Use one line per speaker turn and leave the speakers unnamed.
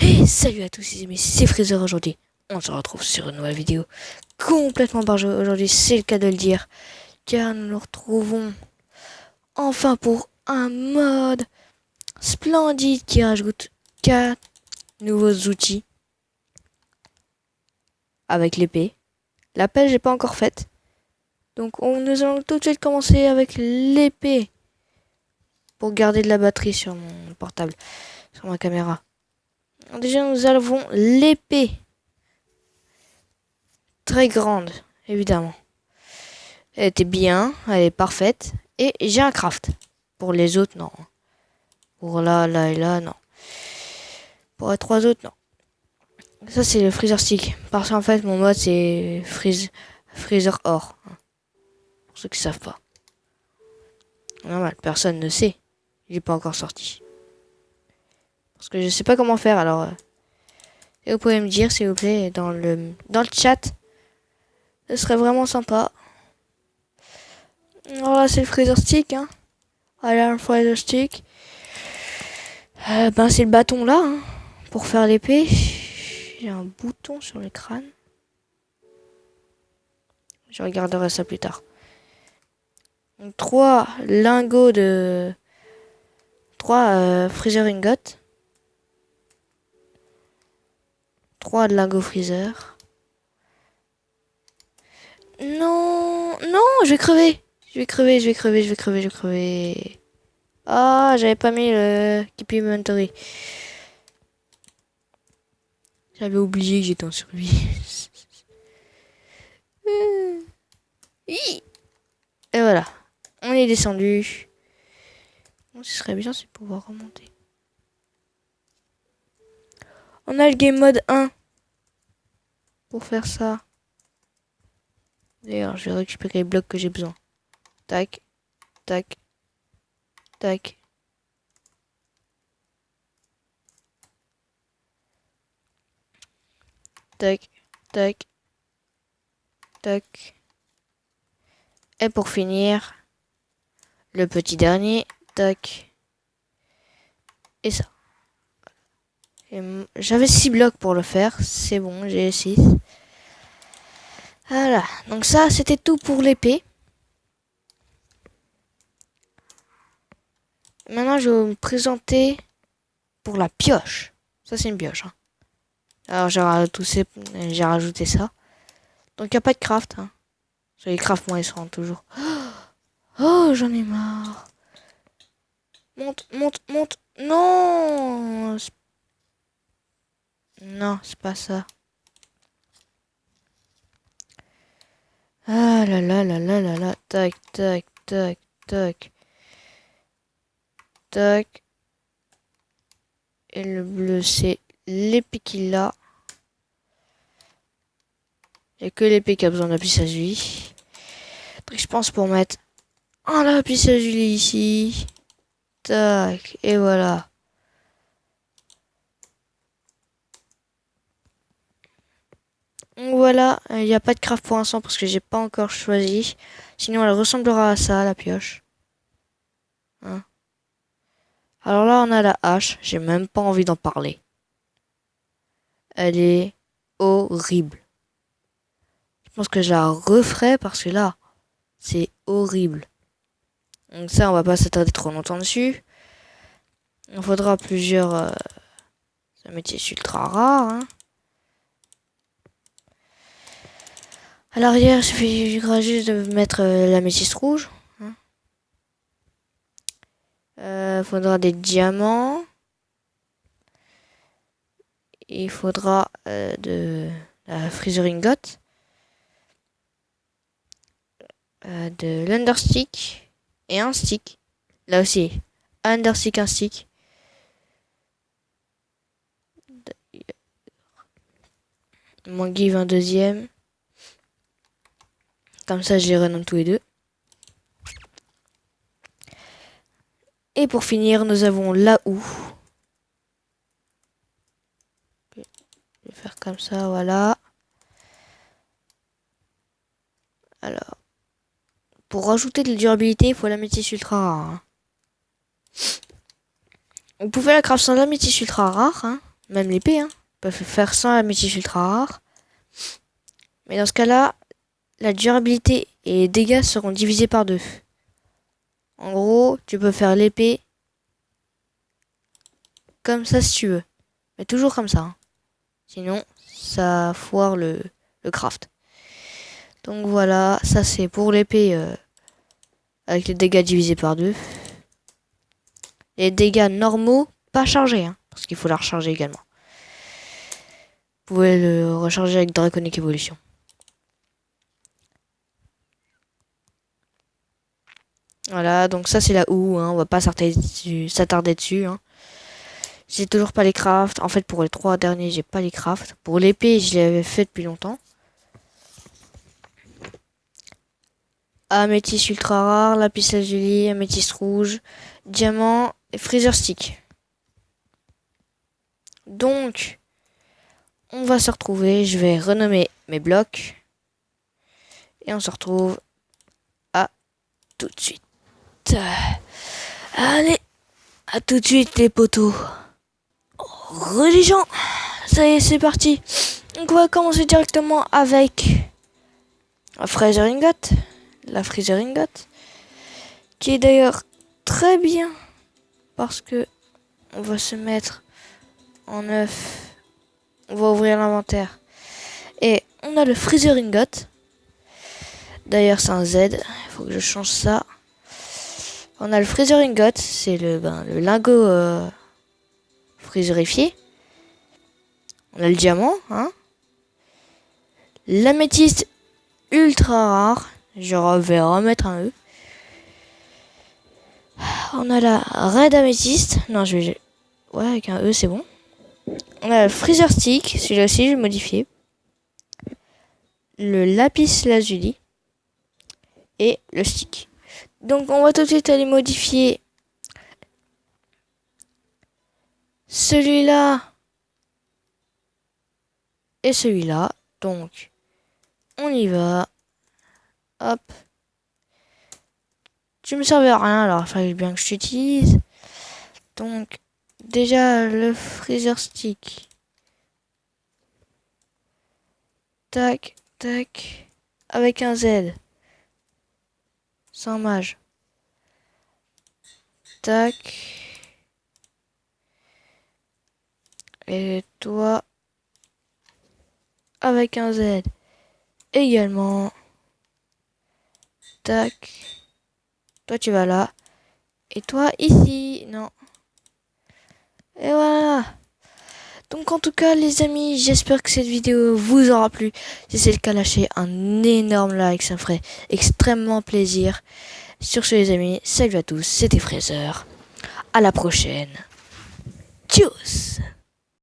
Et salut à tous les amis, c'est Freezer aujourd'hui. On se retrouve sur une nouvelle vidéo complètement barge aujourd'hui, c'est le cas de le dire. Car nous nous retrouvons enfin pour un mode splendide qui rajoute 4 nouveaux outils. Avec l'épée. La pelle j'ai pas encore faite. Donc nous allons tout de suite commencer avec l'épée. Pour garder de la batterie sur mon portable, sur ma caméra. Alors déjà nous avons l'épée. Très grande, évidemment. Elle était bien, elle est parfaite. Et j'ai un craft. Pour les autres, non. Pour là, là et là, non. Pour les trois autres, non. Ça, c'est le freezer stick. Parce qu'en fait, mon mode, c'est freezer or. Pour ceux qui savent pas. Normal, personne ne sait. Il n'est pas encore sorti. Parce que je sais pas comment faire, alors... et vous pouvez me dire, s'il vous plaît, dans le chat. Ce serait vraiment sympa. Alors là, c'est le freezer stick, hein. Voilà, le freezer stick. C'est le bâton là, hein, pour faire l'épée. J'ai un bouton sur le crâne. Je regarderai ça plus tard. Donc, 3 lingots de... 3 freezer ingots. 3 lingots freezer. Non, non, je vais crever. Je vais crever. Ah, j'avais pas mis le keep inventory. J'avais oublié que j'étais en survie. Et voilà. On est descendu. Bon, ce serait bien, c'est de pouvoir remonter. On a le game mode 1. Pour faire ça. D'ailleurs, je vais récupérer les blocs que j'ai besoin. Tac. Tac. Tac. Tac. Tac. Tac. Et pour finir, le petit dernier. Tac. Et ça. J'avais 6 blocs pour le faire. C'est bon, j'ai 6. Voilà. Donc ça, c'était tout pour l'épée. Maintenant, je vais me présenter pour la pioche. Ça, c'est une pioche. Hein. Alors, j'ai rajouté ça. Donc, il n'y a pas de craft. Hein. Les crafts, moi, ils seront toujours. Oh, j'en ai marre. Monte. Non. Non, c'est pas ça. Ah là là là là là là. Tac. Tac. Et le bleu, c'est l'épée qu'il a. Il n'y a que l'épée qui a besoin d'un pisse à lui. Donc je pense pour mettre un lapis à Julie ici. Tac. Et voilà. Donc voilà. Il n'y a pas de craft pour l'instant parce que j'ai pas encore choisi. Sinon elle ressemblera à ça, la pioche. Hein. Alors là on a la hache. J'ai même pas envie d'en parler. Elle est horrible. Je pense que je la referai parce que là, c'est horrible. Donc ça, on va pas s'attarder trop longtemps dessus. Il faudra plusieurs... C'est un métier ultra rare. Hein. À l'arrière, il suffira juste de mettre la métisse rouge. Hein. Faudra des diamants. Il faudra de la freezer ingot. De l'understick. Et un stick. Là aussi, understick, un stick. M'en give un deuxième. Comme ça, je les renomme tous les deux. Et pour finir, nous avons là où. Je vais faire comme ça, voilà. Alors. Pour rajouter de la durabilité, il faut la métisse ultra rare. Hein. Vous pouvez la craft sans la métisse ultra rare. Hein. Même l'épée, hein. Ils peuvent faire sans améthyste ultra rare. Mais dans ce cas-là, la durabilité et les dégâts seront divisés par 2. En gros, tu peux faire l'épée comme ça si tu veux. Mais toujours comme ça. Hein. Sinon, ça foire le craft. Donc voilà, ça c'est pour l'épée avec les dégâts divisés par 2. Les dégâts normaux, pas chargés, hein, parce qu'il faut la recharger également. Vous pouvez le recharger avec Draconic Evolution. Voilà, donc ça c'est la houe, hein, on va pas s'attarder dessus. Hein. J'ai toujours pas les crafts. En fait, pour les 3 derniers, j'ai pas les crafts. Pour l'épée, je l'avais fait depuis longtemps. Améthyste ultra rare, lapis lazuli, améthyste rouge, diamant et freezer stick. Donc, on va se retrouver. Je vais renommer mes blocs. Et on se retrouve à tout de suite. Allez, à tout de suite les potos. Religion, ça y est, c'est parti. Donc on va commencer directement avec la Freezer Ingot. La Freezer Ingot. Qui est d'ailleurs très bien. Parce que on va se mettre en œuf. On va ouvrir l'inventaire. Et on a le Freezer Ingot. D'ailleurs c'est un Z. Il faut que je change ça. On a le Freezer Ingot. C'est le lingot freezerifié. On a le diamant. Hein. L'améthyste ultra rare. Je vais remettre un E. On a la Red Améthyste. Non, ouais, avec un E, c'est bon. On a le Freezer Stick. Celui-là aussi, je vais le modifier. Le Lapis Lazuli. Et le Stick. Donc, on va tout de suite aller modifier celui-là. Et celui-là. Donc, on y va. Hop. Tu me servais à rien, alors il fallait bien que je t'utilise. Donc, déjà, le freezer stick. Tac, tac. Avec un Z. Sans mage. Tac. Et toi, avec un Z. Également. Tac. Toi, tu vas là. Et toi, ici. Non. Et voilà. Donc, en tout cas, les amis, j'espère que cette vidéo vous aura plu. Si c'est le cas, lâchez un énorme like. Ça me ferait extrêmement plaisir. Sur ce, les amis, salut à tous. C'était Fraser. À la prochaine. Tchuss.